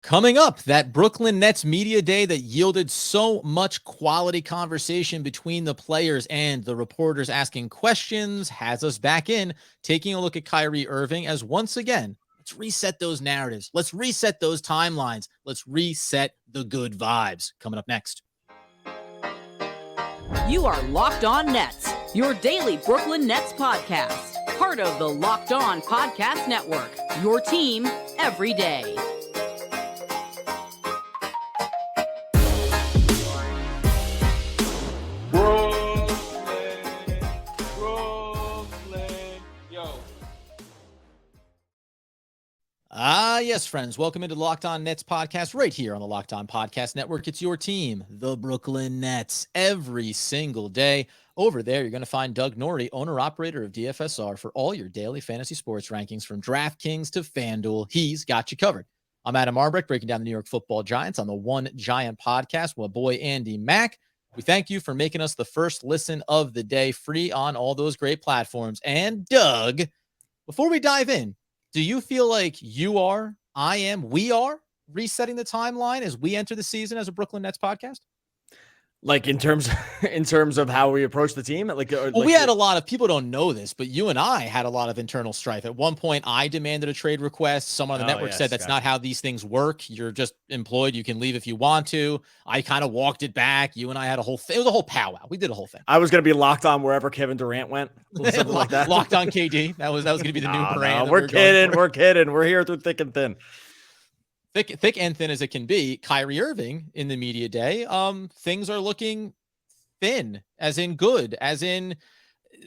Coming up, that Brooklyn Nets media day that yielded so much quality conversation between the players and the reporters asking questions has us back in taking a look at Kyrie Irving as once again, let's reset those narratives. Let's reset those timelines. Let's reset the good vibes. Coming up next. You are Locked On Nets, your daily Brooklyn Nets podcast. Part of the Locked On Podcast Network, your team every day. Yes, friends. Welcome into the Locked On Nets podcast right here on the Locked On Podcast Network. It's your team, the Brooklyn Nets, every single day. Over there, you're going to find Doug Norrie, owner-operator of DFSR, for all your daily fantasy sports rankings from DraftKings to FanDuel. He's got you covered. I'm Adam Arbrecht, breaking down the New York Football Giants on the One Giant podcast with my boy Andy Mack. We thank you for making us the first listen of the day, free on all those great platforms. And Doug, before we dive in, do you feel like you are, I am, we are resetting the timeline as we enter the season as a Brooklyn Nets podcast? Like in terms of how we approach the team, We had a lot of people don't know this, but you and I had a lot of internal strife. At one point, I demanded a trade request. Someone on the network said that's not how these things work. You're just employed. You can leave if you want to. I kind of walked it back. You and I had a whole thing. It was a whole powwow. We did a whole thing. I was going to be locked on wherever Kevin Durant went. Something like that. Locked on KD. That was going to be the new brand. No, we're kidding. We're kidding. We're here through thick and thin. Thick and thin as it can be. Kyrie Irving in the media day. Things are looking thin, as in good, as in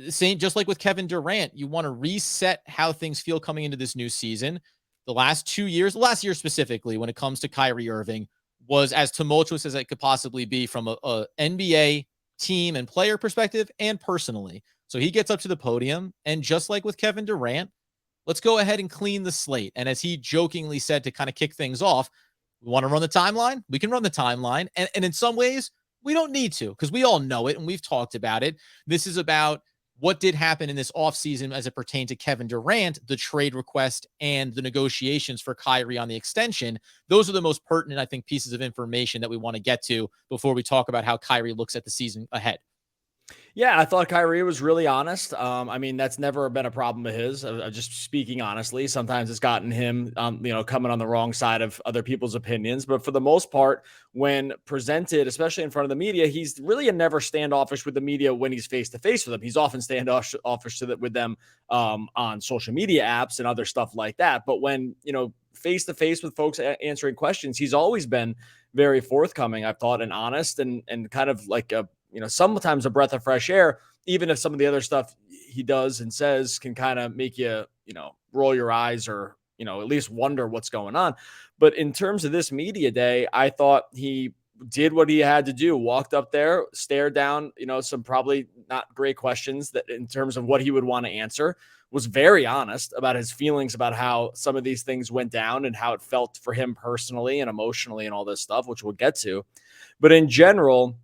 same, just like with Kevin Durant. You want to reset how things feel coming into this new season. The last 2 years, last year specifically, when it comes to Kyrie Irving, was as tumultuous as it could possibly be from a NBA team and player perspective and personally. So he gets up to the podium, and just like with Kevin Durant, let's go ahead and clean the slate. And as he jokingly said to kind of kick things off, we want to run the timeline. We can run the timeline. And in some ways, we don't need to, because we all know it and we've talked about it. This is about what did happen in this offseason as it pertained to Kevin Durant, the trade request, and the negotiations for Kyrie on the extension. Those are the most pertinent, I think, pieces of information that we want to get to before we talk about how Kyrie looks at the season ahead. Yeah, I thought Kyrie was really honest. I mean, that's never been a problem of his. Just speaking honestly, sometimes it's gotten him, coming on the wrong side of other people's opinions. But for the most part, when presented, especially in front of the media, he's really never standoffish with the media when he's face to face with them. He's often standoffish with them on social media apps and other stuff like that. But when face to face with folks answering questions, he's always been very forthcoming, I've thought, and honest, and kind of like sometimes a breath of fresh air, even if some of the other stuff he does and says can kind of make you, roll your eyes or, at least wonder what's going on. But in terms of this media day, I thought he did what he had to do, walked up there, stared down, some probably not great questions that in terms of what he would want to answer, was very honest about his feelings about how some of these things went down and how it felt for him personally and emotionally and all this stuff, which we'll get to. But in general,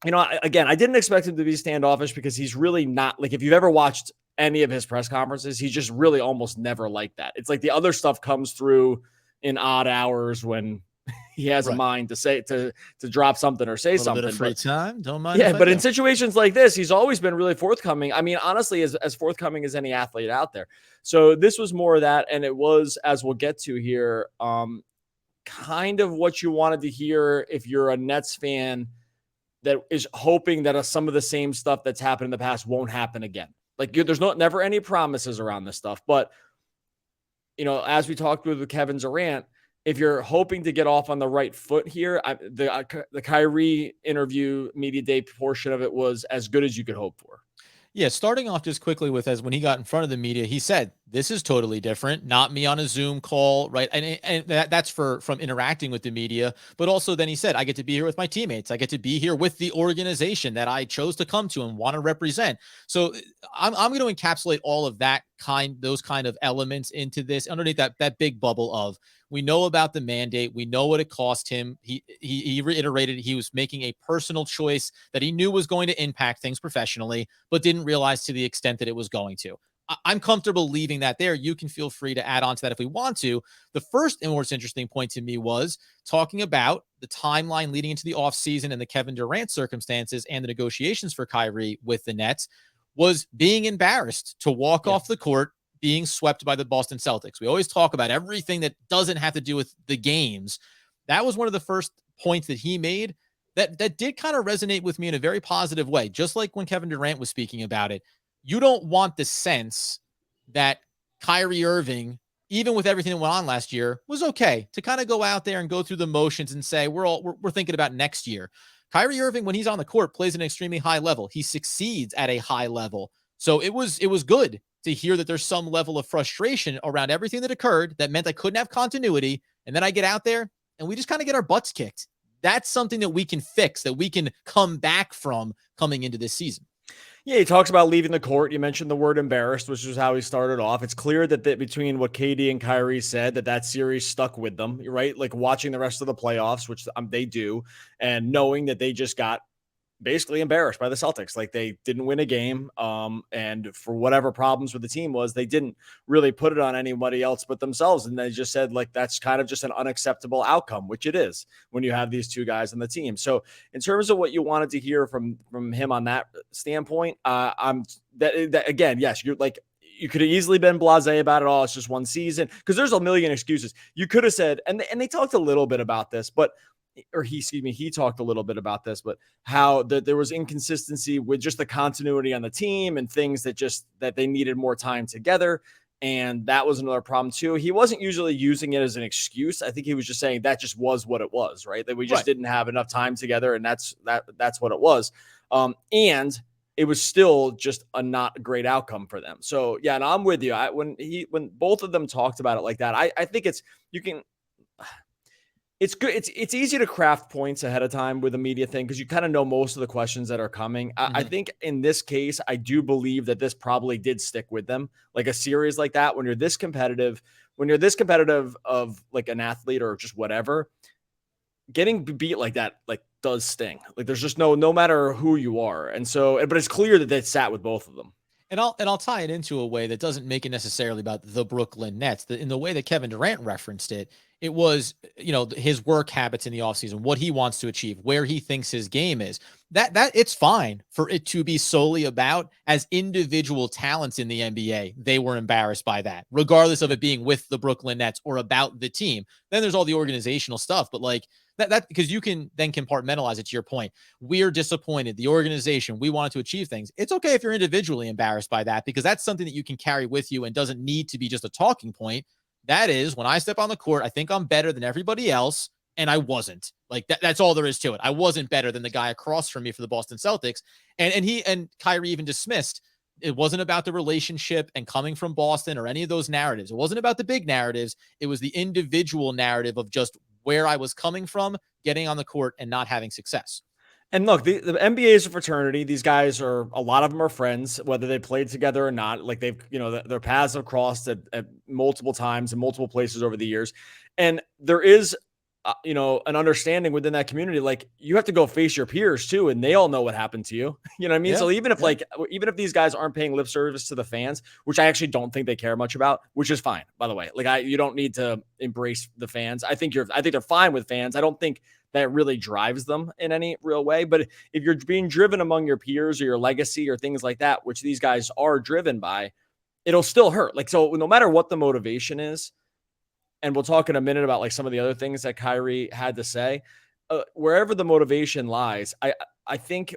again, I didn't expect him to be standoffish because he's really not, like, if you've ever watched any of his press conferences, he's just really almost never like that. It's like the other stuff comes through in odd hours when he has a mind to say, to drop something or say something. Bit of free time, don't mind. Yeah, but in situations like this, he's always been really forthcoming. I mean, honestly, as forthcoming as any athlete out there. So this was more of that, and it was, as we'll get to here, kind of what you wanted to hear if you're a Nets fan that is hoping that some of the same stuff that's happened in the past won't happen again. Like, there's never any promises around this stuff. But, as we talked with Kevin Durant, if you're hoping to get off on the right foot here, the Kyrie interview media day portion of it was as good as you could hope for. Yeah, starting off just quickly with, as when he got in front of the media, he said, this is totally different, not me on a Zoom call, right? And that's from interacting with the media. But also then he said, I get to be here with my teammates. I get to be here with the organization that I chose to come to and want to represent. So I'm going to encapsulate all of those kind of elements into this underneath that big bubble of, we know about the mandate. We know what it cost him. He reiterated he was making a personal choice that he knew was going to impact things professionally, but didn't realize to the extent that it was going to. I'm comfortable leaving that there. You can feel free to add on to that if we want to. The first and most interesting point to me was talking about the timeline leading into the offseason and the Kevin Durant circumstances and the negotiations for Kyrie with the Nets was being embarrassed to walk off the court being swept by the Boston Celtics. We always talk about everything that doesn't have to do with the games. That was one of the first points that he made that did kind of resonate with me in a very positive way. Just like when Kevin Durant was speaking about it, you don't want the sense that Kyrie Irving, even with everything that went on last year, was okay to kind of go out there and go through the motions and say, we're thinking about next year. Kyrie Irving, when he's on the court, plays at an extremely high level. He succeeds at a high level. So it was good to hear that there's some level of frustration around everything that occurred that meant I couldn't have continuity. And then I get out there and we just kind of get our butts kicked. That's something that we can fix, that we can come back from coming into this season. Yeah, he talks about leaving the court. You mentioned the word embarrassed, which is how he started off. It's clear that between what KD and Kyrie said, that series stuck with them, right? Like watching the rest of the playoffs, which they do, and knowing that they just got basically embarrassed by the Celtics. Like they didn't win a game. And for whatever problems with the team was, they didn't really put it on anybody else but themselves. And they just said, like, that's kind of just an unacceptable outcome, which it is when you have these two guys on the team. So in terms of what you wanted to hear from him on that standpoint, again, yes, you're like, you could have easily been blasé about it all. It's just one season, because there's a million excuses. You could have said, and they talked a little bit about this, but he talked a little bit about this, but how there was inconsistency with just the continuity on the team and things that they needed more time together. And that was another problem too. He wasn't usually using it as an excuse. I think he was just saying that just was what it was, right? That we just didn't have enough time together. And that's what it was. And it was still just a not great outcome for them. So yeah, and I'm with you. When both of them talked about it like that, I think it's good. It's easy to craft points ahead of time with a media thing because you kind of know most of the questions that are coming. I think in this case, I do believe that this probably did stick with them. Like a series like that, when you're this competitive of like an athlete or just whatever, getting beat like that, like, does sting. Like there's just no matter who you are. And so, but it's clear that they sat with both of them. And I'll tie it into a way that doesn't make it necessarily about the Brooklyn Nets. In the way that Kevin Durant referenced it, it was, his work habits in the offseason, what he wants to achieve, where he thinks his game is. That it's fine for it to be solely about as individual talents in the NBA. They were embarrassed by that, regardless of it being with the Brooklyn Nets or about the team. Then there's all the organizational stuff, but like that because you can then compartmentalize it to your point. We're disappointed. The organization, we wanted to achieve things. It's okay if you're individually embarrassed by that, because that's something that you can carry with you and doesn't need to be just a talking point. That is, when I step on the court, I think I'm better than everybody else, and I wasn't. Like that's all there is to it. I wasn't better than the guy across from me for the Boston Celtics. And Kyrie even dismissed it wasn't about the relationship and coming from Boston or any of those narratives. It wasn't about the big narratives. It was the individual narrative of just where I was coming from, getting on the court and not having success. And look, the NBA is a fraternity. These guys a lot of them are friends, whether they played together or not. Like they've, their paths have crossed at multiple times in multiple places over the years. And there is, an understanding within that community. Like you have to go face your peers too. And they all know what happened to you. You know what I mean? Yeah. So even if these guys aren't paying lip service to the fans, which I actually don't think they care much about, which is fine, by the way. Like you don't need to embrace the fans. I think they're fine with fans. I don't think that really drives them in any real way. But if you're being driven among your peers or your legacy or things like that, which these guys are driven by, it'll still hurt. Like, so no matter what the motivation is, and we'll talk in a minute about like some of the other things that Kyrie had to say, wherever the motivation lies, I think,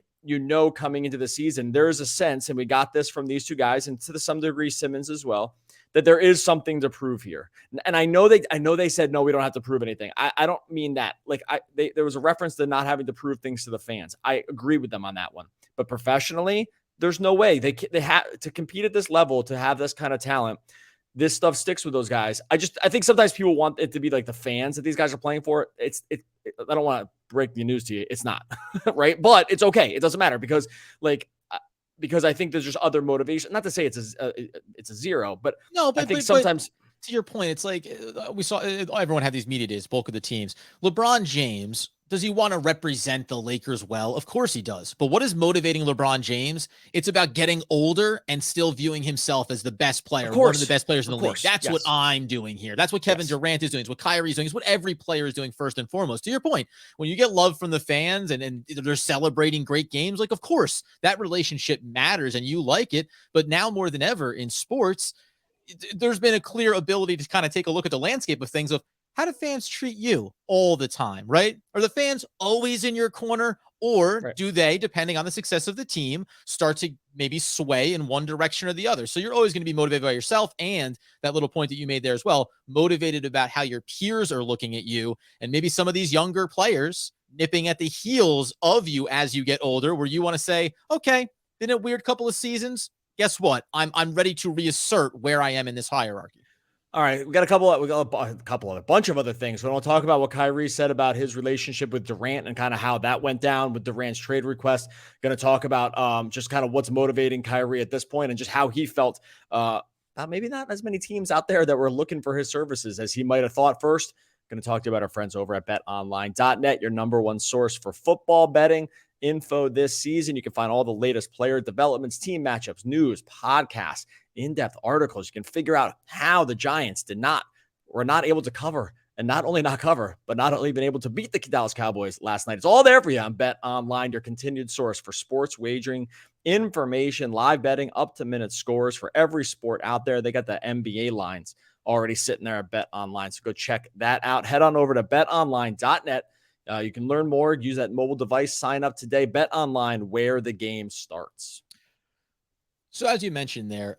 coming into the season, there is a sense, and we got this from these two guys and to some degree Simmons as well, that there is something to prove here. And I know they said, no, we don't have to prove anything. I don't mean that. Like there was a reference to not having to prove things to the fans. I agree with them on that one, but professionally, there's no way they have to compete at this level, to have this kind of talent. This stuff sticks with those guys. I think sometimes people want it to be like the fans that these guys are playing for. I don't want to break the news to you. It's not right, but it's okay. It doesn't matter because I think there's just other motivation. Not to say it's a zero, but no. But I think sometimes, to your point, it's like we saw everyone had these media days. Bulk of the teams. LeBron James Does he want to represent the Lakers well? Of course he does. But what is motivating LeBron James? It's about getting older and still viewing himself as the best player, one of the best players in the league. That's what I'm doing here. That's what Kevin Durant is doing. It's what Kyrie's doing. It's what every player is doing first and foremost. To your point, when you get love from the fans and they're celebrating great games, like, of course, that relationship matters and you like it. But now more than ever in sports, there's been a clear ability to kind of take a look at the landscape of things of, how do fans treat you all the time, right? Are the fans always in your corner, or do they, depending on the success of the team, start to maybe sway in one direction or the other? So you're always going to be motivated by yourself, and that little point that you made there as well, motivated about how your peers are looking at you, and maybe some of these younger players nipping at the heels of you as you get older, where you want to say, okay, been a weird couple of seasons. Guess what? I'm ready to reassert where I am in this hierarchy. All right, we got a bunch of other things. We want to talk about what Kyrie said about his relationship with Durant and kind of how that went down with Durant's trade request. Going to talk about just kind of what's motivating Kyrie at this point and just how he felt about maybe not as many teams out there that were looking for his services as he might have thought. First, going to talk to you about our friends over at betonline.net, your number one source for football betting info this season. You can find all the latest player developments, team matchups, news, podcasts, in-depth articles. You can figure out how the Giants were not able to cover, and not only not cover, but not only been able to beat the Dallas Cowboys last night. It's all there for you on Bet Online, your continued source for sports wagering information, live betting, up-to-minute scores for every sport out there. They got the NBA lines already sitting there at Bet Online, so go check that out. Head on over to betonline.net. You can learn more. Use that mobile device. Sign up today. Bet Online, where the game starts. So as you mentioned there,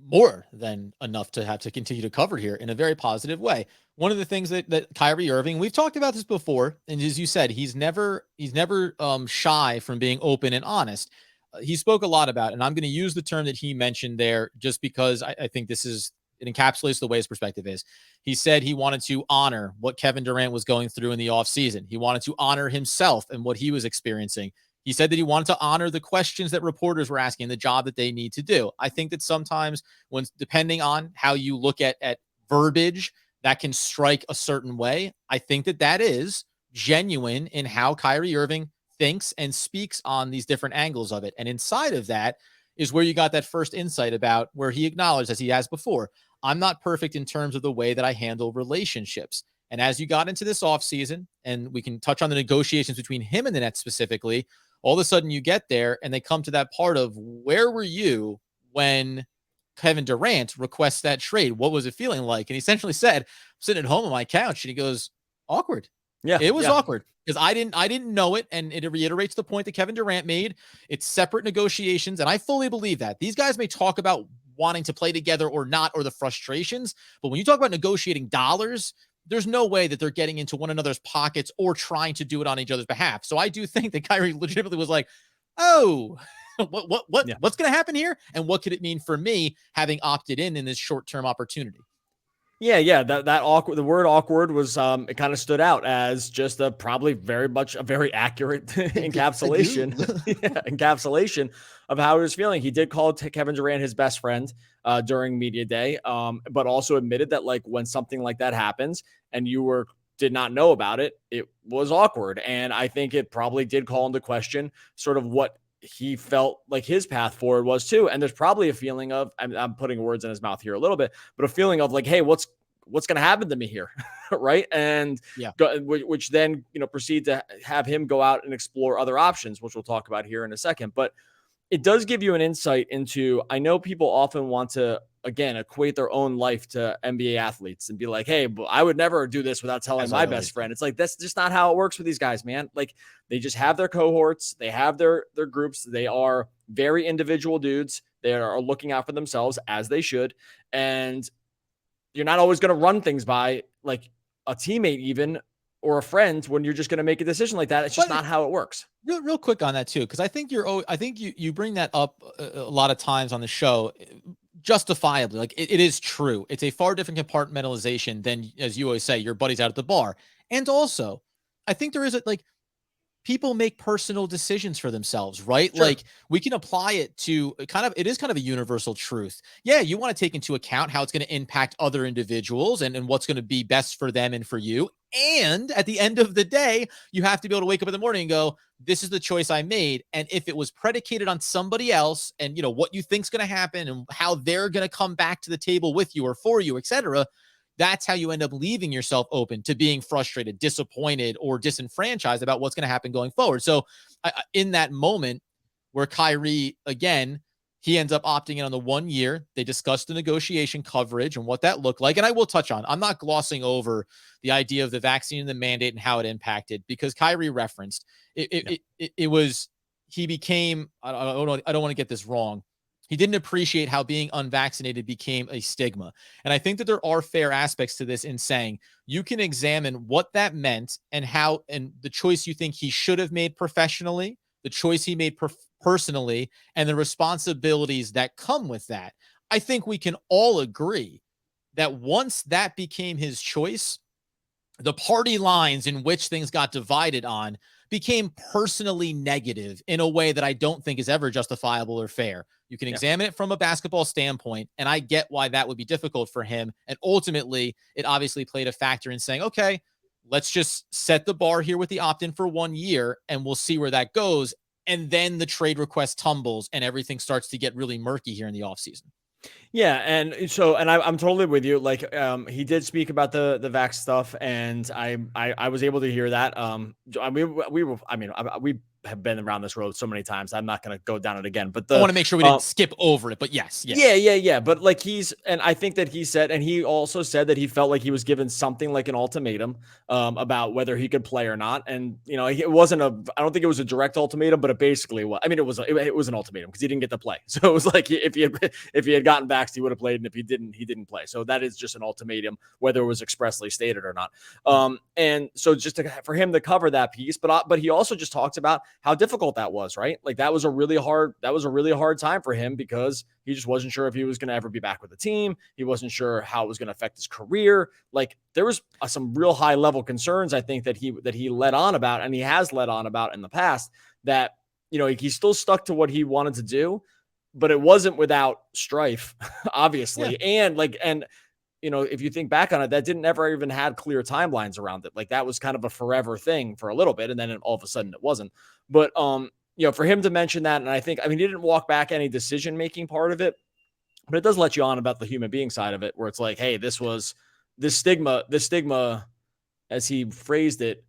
more than enough to have to continue to cover here in a very positive way. One of the things that Kyrie Irving, we've talked about this before, and as you said, he's never shy from being open and honest. He spoke a lot about, and I'm going to use the term that he mentioned there just because I think it encapsulates the way his perspective is. He said he wanted to honor what Kevin Durant was going through in the offseason. He wanted to honor himself and what he was experiencing. He said that he wanted to honor the questions that reporters were asking, the job that they need to do. I think that sometimes when, depending on how you look at verbiage, that can strike a certain way. I think that is genuine in how Kyrie Irving thinks and speaks on these different angles of it. And inside of that is where you got that first insight about where he acknowledged, as he has before, I'm not perfect in terms of the way that I handle relationships. And as you got into this offseason, and we can touch on the negotiations between him and the Nets specifically, all of a sudden you get there and they come to that part of, where were you when Kevin Durant requests that trade? What was it feeling like? And he essentially said, I'm sitting at home on my couch, and he goes, awkward. Yeah, it was awkward because I didn't know it. And it reiterates the point that Kevin Durant made. It's separate negotiations. And I fully believe that these guys may talk about wanting to play together or not, or the frustrations. But when you talk about negotiating dollars, there's no way that they're getting into one another's pockets or trying to do it on each other's behalf. So I do think that Kyrie legitimately was like, oh, what's going to happen here? And what could it mean for me having opted in this short-term opportunity? Yeah. That awkward, the word awkward was, it kind of stood out as just probably very much a very accurate encapsulation of how he was feeling. He did call Kevin Durant his best friend during media day, but also admitted that, like, when something like that happens and you did not know about it, it was awkward. And I think it probably did call into question sort of what he felt like his path forward was too. And there's probably a feeling of, I'm putting words in his mouth here a little bit, but a feeling of like, hey, what's going to happen to me here? Right. And which then, proceed to have him go out and explore other options, which we'll talk about here in a second. But it does give you an insight into, I know people often want to, again, equate their own life to NBA athletes and be like, hey, but I would never do this without telling my best friend. It's like, that's just not how it works with these guys, man. Like, they just have their cohorts. They have their groups. They are very individual dudes. They are looking out for themselves, as they should. And you're not always going to run things by like a teammate even, or a friend, when you're just going to make a decision like that. It's just not how it works. Real quick on that too, because I think you bring that up a lot of times on the show, justifiably. Like, it is true. It's a far different compartmentalization than, as you always say, your buddies out at the bar. And also, I think there is people make personal decisions for themselves, right? Sure. Like, we can apply it to it is kind of a universal truth. Yeah, you want to take into account how it's going to impact other individuals and what's going to be best for them and for you. And at the end of the day, you have to be able to wake up in the morning and go, this is the choice I made. And if it was predicated on somebody else and, what you think's going to happen and how they're going to come back to the table with you or for you, etc., that's how you end up leaving yourself open to being frustrated, disappointed, or disenfranchised about what's going to happen going forward. So in that moment where Kyrie, again, he ends up opting in on the 1 year. They discussed the negotiation coverage and what that looked like. And I will touch on, I'm not glossing over the idea of the vaccine and the mandate and how it impacted, because Kyrie referenced it was, he became, I don't want to get this wrong. He didn't appreciate how being unvaccinated became a stigma. And I think that there are fair aspects to this in saying you can examine what that meant and how, and the choice you think he should have made professionally, the choice he made personally, and the responsibilities that come with that. I think we can all agree that once that became his choice, the party lines in which things got divided on became personally negative in a way that I don't think is ever justifiable or fair. You can examine it from a basketball standpoint, and I get why that would be difficult for him. And ultimately, it obviously played a factor in saying, okay, let's just set the bar here with the opt-in for 1 year, and we'll see where that goes. And then the trade request tumbles and everything starts to get really murky here in the offseason. Yeah, and so, and I'm totally with you. Like, he did speak about the vax stuff, and I was able to hear that. We have been around this road so many times. I'm not going to go down it again. But I want to make sure we didn't skip over it. But yes. Yeah. But like and I think that he said, and he also said that he felt like he was given something like an ultimatum about whether he could play or not. And it wasn't I don't think it was a direct ultimatum, but it basically was. I mean, it was an ultimatum because he didn't get to play. So it was like if he had gotten vaxxed, he would have played, and if he didn't play. So that is just an ultimatum, whether it was expressly stated or not. And so just for him to cover that piece, but he also just talks about how difficult that was, right? Like that was a really hard time for him because he just wasn't sure if he was going to ever be back with the team. He wasn't sure how it was going to affect his career. Like there was some real high level concerns, I think, that he led on about, and he has led on about in the past, that, he still stuck to what he wanted to do, but it wasn't without strife, obviously. Yeah. And if you think back on it, that didn't ever even had clear timelines around it. Like that was kind of a forever thing for a little bit. And then all of a sudden it wasn't. But, for him to mention that, and I think, he didn't walk back any decision-making part of it, but it does let you on about the human being side of it, where it's like, hey, this stigma, as he phrased it,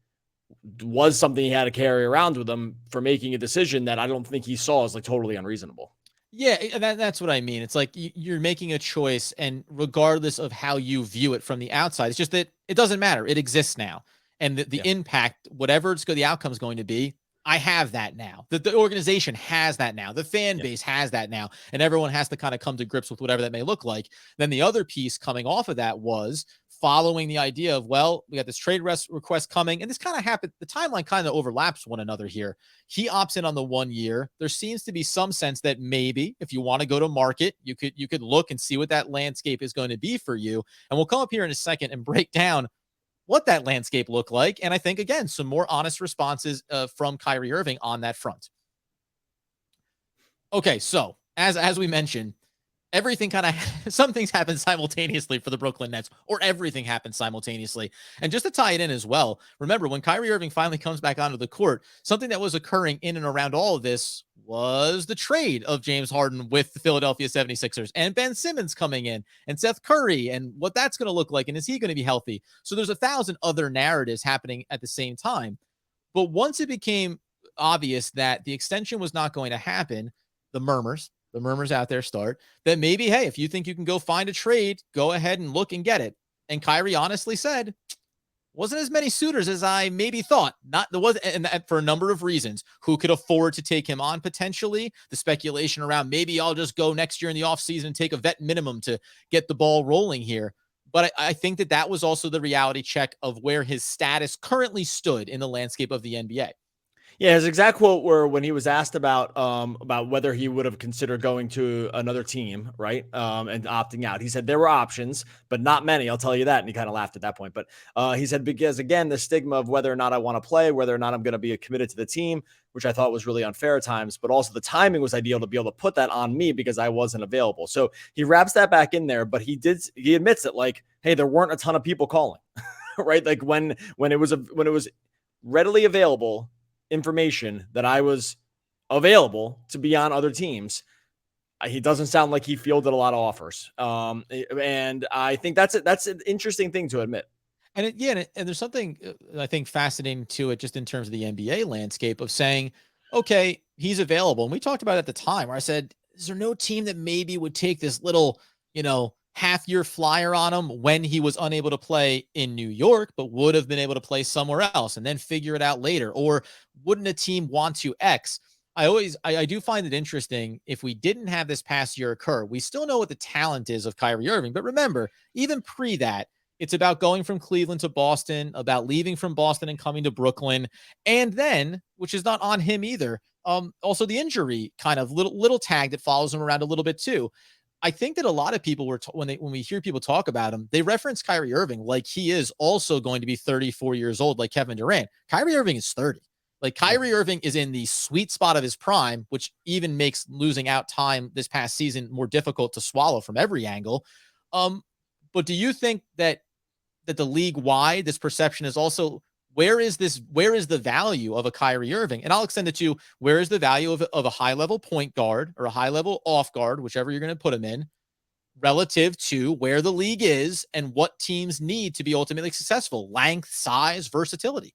was something he had to carry around with him for making a decision that I don't think he saw as like totally unreasonable. Yeah, that's what I mean. It's like you're making a choice, and regardless of how you view it from the outside, it's just that it doesn't matter. It exists now. And the impact, whatever the outcome is going to be, I have that now. The organization has that now. The fan base has that now. And everyone has to kind of come to grips with whatever that may look like. Then the other piece coming off of that was following the idea of, well, we got this trade request coming, and this kind of happened. The timeline kind of overlaps one another here. He opts in on the 1 year. There seems to be some sense that maybe if you want to go to market, you could look and see what that landscape is going to be for you. And we'll come up here in a second and break down what that landscape looked like. And I think, again, some more honest responses from Kyrie Irving on that front. Okay, so as we mentioned, everything some things happen simultaneously for the Brooklyn Nets, or everything happens simultaneously. And just to tie it in as well, remember when Kyrie Irving finally comes back onto the court, something that was occurring in and around all of this was the trade of James Harden with the Philadelphia 76ers, and Ben Simmons coming in, and Seth Curry, and what that's going to look like, and is he going to be healthy? So there's 1,000 other narratives happening at the same time. But once it became obvious that the extension was not going to happen, the murmurs out there start that maybe, hey, if you think you can go find a trade, go ahead and look and get it. And Kyrie honestly said, wasn't as many suitors as I maybe thought. And for a number of reasons. Who could afford to take him on potentially? The speculation around maybe I'll just go next year in the offseason and take a vet minimum to get the ball rolling here. But I think that was also the reality check of where his status currently stood in the landscape of the NBA. Yeah, his exact quote were when he was asked about whether he would have considered going to another team, right, and opting out. He said there were options, but not many. I'll tell you that. And he kind of laughed at that point. But he said, because again, the stigma of whether or not I want to play, whether or not I'm going to be committed to the team, which I thought was really unfair at times, but also the timing was ideal to be able to put that on me because I wasn't available. So he wraps that back in there, but he admits that, like, hey, there weren't a ton of people calling. right? Like when it was readily available information that I was available to be on other teams, he doesn't sound like he fielded a lot of offers. And I think that's an interesting thing to admit. And there's something I think fascinating to it, just in terms of the NBA landscape, of saying, okay, he's available. And we talked about it at the time where I said, is there no team that maybe would take this little, half-year flyer on him when he was unable to play in New York, but would have been able to play somewhere else and then figure it out later? Or wouldn't a team want to X? I do find it interesting. If we didn't have this past year occur, we still know what the talent is of Kyrie Irving. But remember, even pre that, it's about going from Cleveland to Boston, about leaving from Boston and coming to Brooklyn. And then, which is not on him either, also the injury kind of little tag that follows him around a little bit too. I think that a lot of people when we hear people talk about him, they reference Kyrie Irving like he is also going to be 34 years old, like Kevin Durant. Kyrie Irving is 30. Like Kyrie Irving is in the sweet spot of his prime, which even makes losing out time this past season more difficult to swallow from every angle. But do you think that the league wide, this perception is also, where is the value of a Kyrie Irving? And I'll extend it to, where is the value of a high level point guard or a high level off guard, whichever you're going to put him in, relative to where the league is and what teams need to be ultimately successful: length, size, versatility.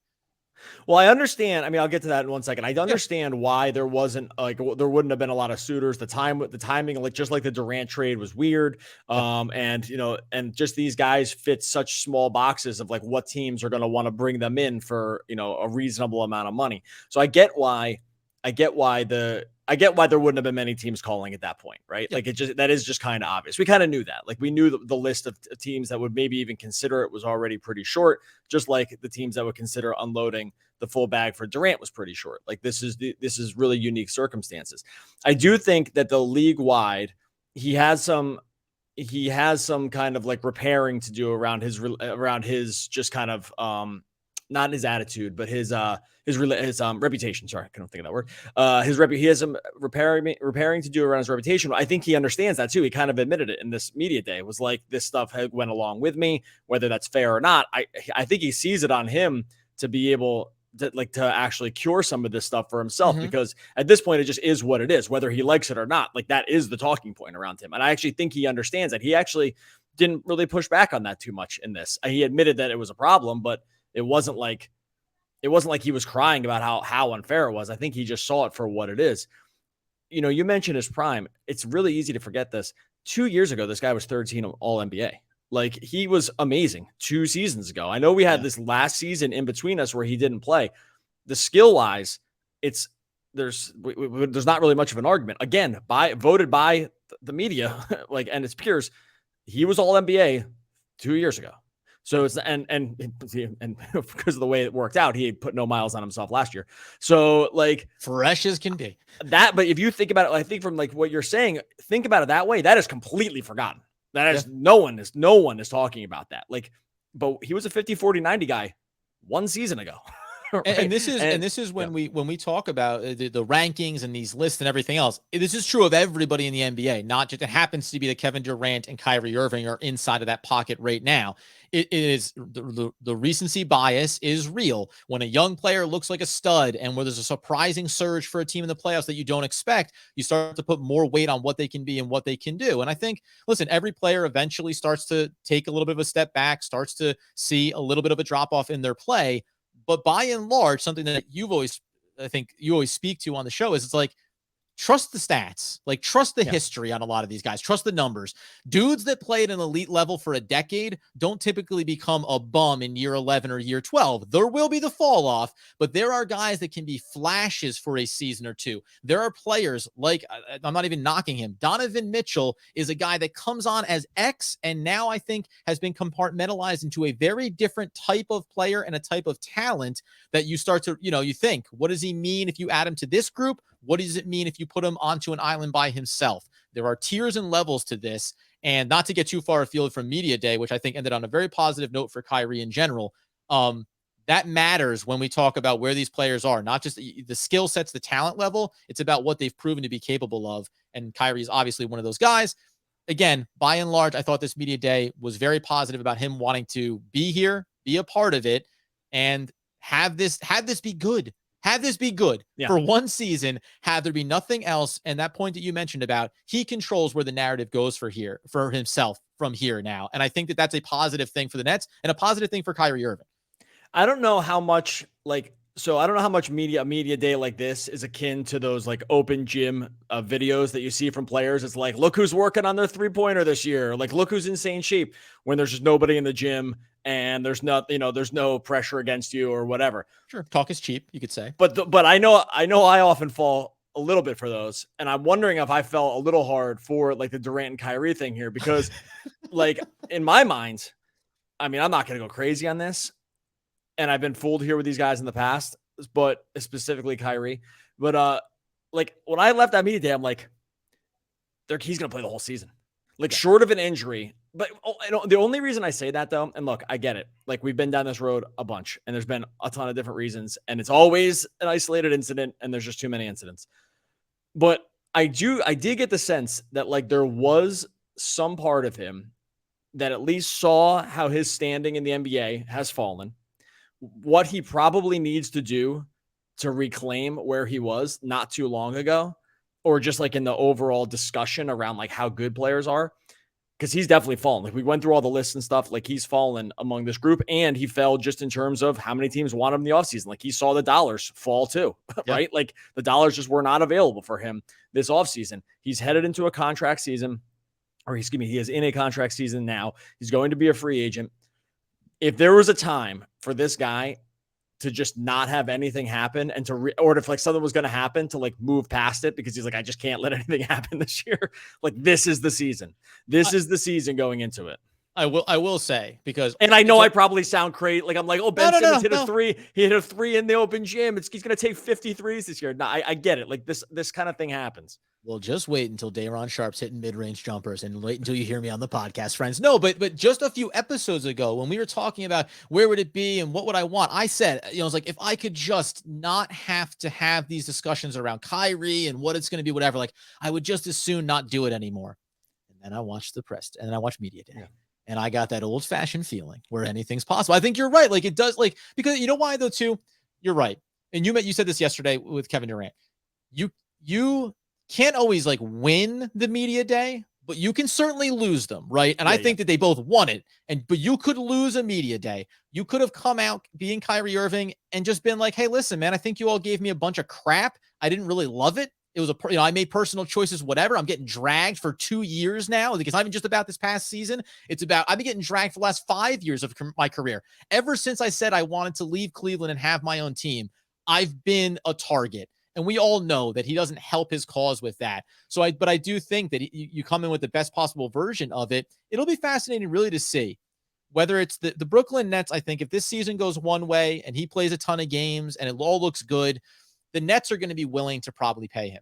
Well, I understand. I mean, I'll get to that in 1 second. I understand why there wasn't there wouldn't have been a lot of suitors. The timing, like just like the Durant trade was weird. And just these guys fit such small boxes of like what teams are going to want to bring them in for, a reasonable amount of money. So I get why there wouldn't have been many teams calling at that point, right? Like that is just kind of obvious. We kind of knew that. Like we knew the list of teams that would maybe even consider it was already pretty short, just like the teams that would consider unloading the full bag for Durant was pretty short. Like this is really unique circumstances. I do think that the league wide, he has some kind of like repairing to do around his just kind of not his attitude, but his reputation. Sorry, I couldn't think of that word. He has some repairing to do around his reputation. I think he understands that too. He kind of admitted it in this media day. It was like, this stuff went along with me, whether that's fair or not. I think he sees it on him to be able to actually cure some of this stuff for himself, because at this point it just is what it is, whether he likes it or not. Like that is the talking point around him. And I actually think he understands that. He actually didn't really push back on that too much in this. He admitted that it was a problem, but it wasn't like he was crying about how unfair it was. I think he just saw it for what it is. You mentioned his prime. It's really easy to forget this. 2 years ago, this guy was 13 All NBA. Like he was amazing 2 seasons ago. I know we had this last season in between us where he didn't play. The skill wise, there's not really much of an argument. Again, voted by the media, and its peers, he was All NBA 2 years ago. So it's and because of the way it worked out, he put no miles on himself last year. So like fresh as can be that. But if you think about it, I think from like what you're saying, think about it that way. That is completely forgotten. That is no one is talking about that. Like, but he was a 50, 40, 90 guy 1 season ago. Right? And this is when we talk about the rankings and these lists and everything else. This is true of everybody in the NBA, not just, it happens to be that Kevin Durant and Kyrie Irving are inside of that pocket right now. It is the recency bias is real. When a young player looks like a stud and where there's a surprising surge for a team in the playoffs that you don't expect, you start to put more weight on what they can be and what they can do. And I think, listen, every player eventually starts to take a little bit of a step back, starts to see a little bit of a drop off in their play. But by and large, something that I think you always speak to on the show is, it's like, trust the stats, like trust the history on a lot of these guys, trust the numbers. Dudes that played an elite level for a decade don't typically become a bum in year 11 or year 12. There will be the fall off, but there are guys that can be flashes for a season or two. There are players like, I'm not even knocking him, Donovan Mitchell is a guy that comes on as X and now I think has been compartmentalized into a very different type of player and a type of talent that you start to, you think, what does he mean if you add him to this group? What does it mean if you put him onto an island by himself? There are tiers and levels to this. And not to get too far afield from media day, which I think ended on a very positive note for Kyrie in general, that matters when we talk about where these players are, not just the skill sets, the talent level. It's about what they've proven to be capable of. And Kyrie is obviously one of those guys. Again, by and large, I thought this media day was very positive about him wanting to be here, be a part of it, and have this be good. Have this be good for one season. Have there be nothing else. And that point that you mentioned about, he controls where the narrative goes for himself from here now. And I think that that's a positive thing for the Nets and a positive thing for Kyrie Irving. I don't know how much I don't know how much media day like this is akin to those like open gym videos that you see from players. It's like, look who's working on their 3-pointer this year. Like, look who's insane shape, when there's just nobody in the gym and there's there's no pressure against you or whatever. Sure. Talk is cheap, you could say. But I know I often fall a little bit for those. And I'm wondering if I fell a little hard for like the Durant and Kyrie thing here, because like in my mind, I mean, I'm not going to go crazy on this. And I've been fooled here with these guys in the past, but specifically Kyrie. But like when I left that media day, I'm like, he's going to play the whole season, like short of an injury. But the only reason I say that though, and look, I get it. Like we've been down this road a bunch and there's been a ton of different reasons and it's always an isolated incident and there's just too many incidents. But I did get the sense that like there was some part of him that at least saw how his standing in the NBA has fallen, what he probably needs to do to reclaim where he was not too long ago, or just like in the overall discussion around like how good players are. Because he's definitely fallen. Like we went through all the lists and stuff, like he's fallen among this group, and he fell just in terms of how many teams want him in the offseason. Like he saw the dollars fall too, right? Like the dollars just were not available for him this offseason. He's headed into a contract season, or excuse me, he is in a contract season now. He's going to be a free agent. If there was a time for this guy to just not have anything happen and or if like something was going to happen to like move past it, because he's like, I just can't let anything happen this year. Like this is the season. This is the season going into it. I will say, because, and I know I probably sound crazy. Like I'm like, oh, Ben Simmons hit a 3. He hit a 3 in the open gym. He's going to take 50 threes this year. No, I get it. Like this kind of thing happens. Well, just wait until Day'Ron Sharp's hitting mid-range jumpers, and wait until you hear me on the podcast, friends. No, but just a few episodes ago when we were talking about where would it be and what would I want, I said, I was like, if I could just not have to have these discussions around Kyrie and what it's going to be, whatever, like I would just as soon not do it anymore. And then I watched the press, and then I watched Media Day. Yeah. And I got that old-fashioned feeling where anything's possible. I think you're right. Like it does, like, because you know why though too? You're right. And you said this yesterday with Kevin Durant. You can't always like win the media day, but you can certainly lose them, right? And I think that they both won it. But you could lose a media day. You could have come out being Kyrie Irving and just been like, hey, listen, man, I think you all gave me a bunch of crap. I didn't really love it. It was I made personal choices, whatever. I'm getting dragged for 2 years now. Like, it's not even just about this past season. It's about, I've been getting dragged for the last 5 years of my career. Ever since I said I wanted to leave Cleveland and have my own team, I've been a target. And we all know that he doesn't help his cause with that. But I do think that you come in with the best possible version of it. It'll be fascinating really to see whether it's the Brooklyn Nets. I think if this season goes one way and he plays a ton of games and it all looks good, the Nets are going to be willing to probably pay him.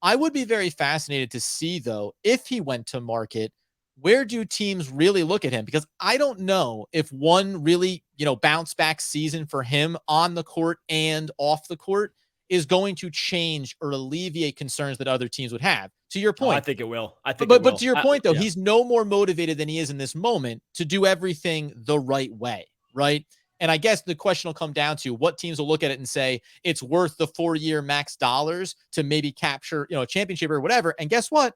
I would be very fascinated to see, though, if he went to market, where do teams really look at him? Because I don't know if one really, bounce back season for him on the court and off the court is going to change or alleviate concerns that other teams would have. To your point, I think it will. But to your point, though, he's no more motivated than he is in this moment to do everything the right way, right? And I guess the question will come down to what teams will look at it and say it's worth the 4-year max dollars to maybe capture, a championship or whatever. And guess what?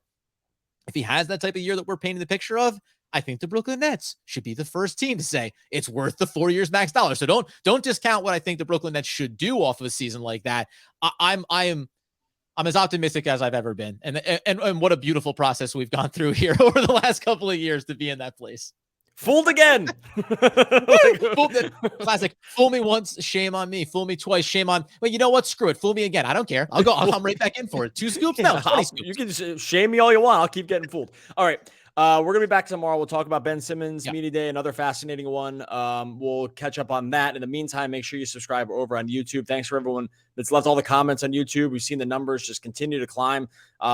If he has that type of year that we're painting the picture of, I think the Brooklyn Nets should be the first team to say it's worth the 4 years max dollar. So don't discount what I think the Brooklyn Nets should do off of a season like that. I'm as optimistic as I've ever been. And what a beautiful process we've gone through here over the last couple of years to be in that place. Fooled again. Classic. Fool me once, shame on me. Fool me twice, shame on. Well, you know what? Screw it. Fool me again. I don't care. I'll come right back in for it. 2 scoops? No, 20 scoops. You can shame me all you want. I'll keep getting fooled. All right. We're going to be back tomorrow. We'll talk about Ben Simmons Media Day, another fascinating one. We'll catch up on that. In the meantime, make sure you subscribe over on YouTube. Thanks for everyone that's left all the comments on YouTube. We've seen the numbers just continue to climb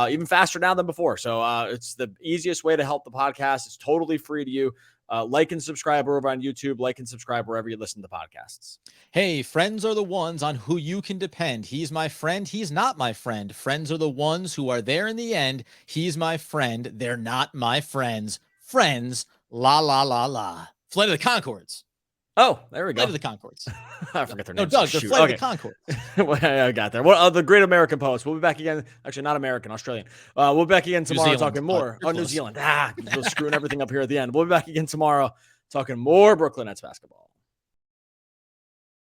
even faster now than before. So it's the easiest way to help the podcast. It's totally free to you. Like and subscribe over on YouTube. Like and subscribe wherever you listen to podcasts. Hey, friends are the ones on who you can depend. He's my friend. He's not my friend. Friends are the ones who are there in the end. He's my friend. They're not my friends. Friends, la, la, la, la. Flight of the Conchords. Oh, there we go. Flight of the Conchords. I forget their No, names. Doug, they're Flight of the Conchords. Well, I got there. Well, the Great American Post. We'll be back again. Actually, not American, Australian. We'll be back again tomorrow talking more. Oh, New Zealand. Screwing everything up here at the end. We'll be back again tomorrow talking more Brooklyn Nets basketball.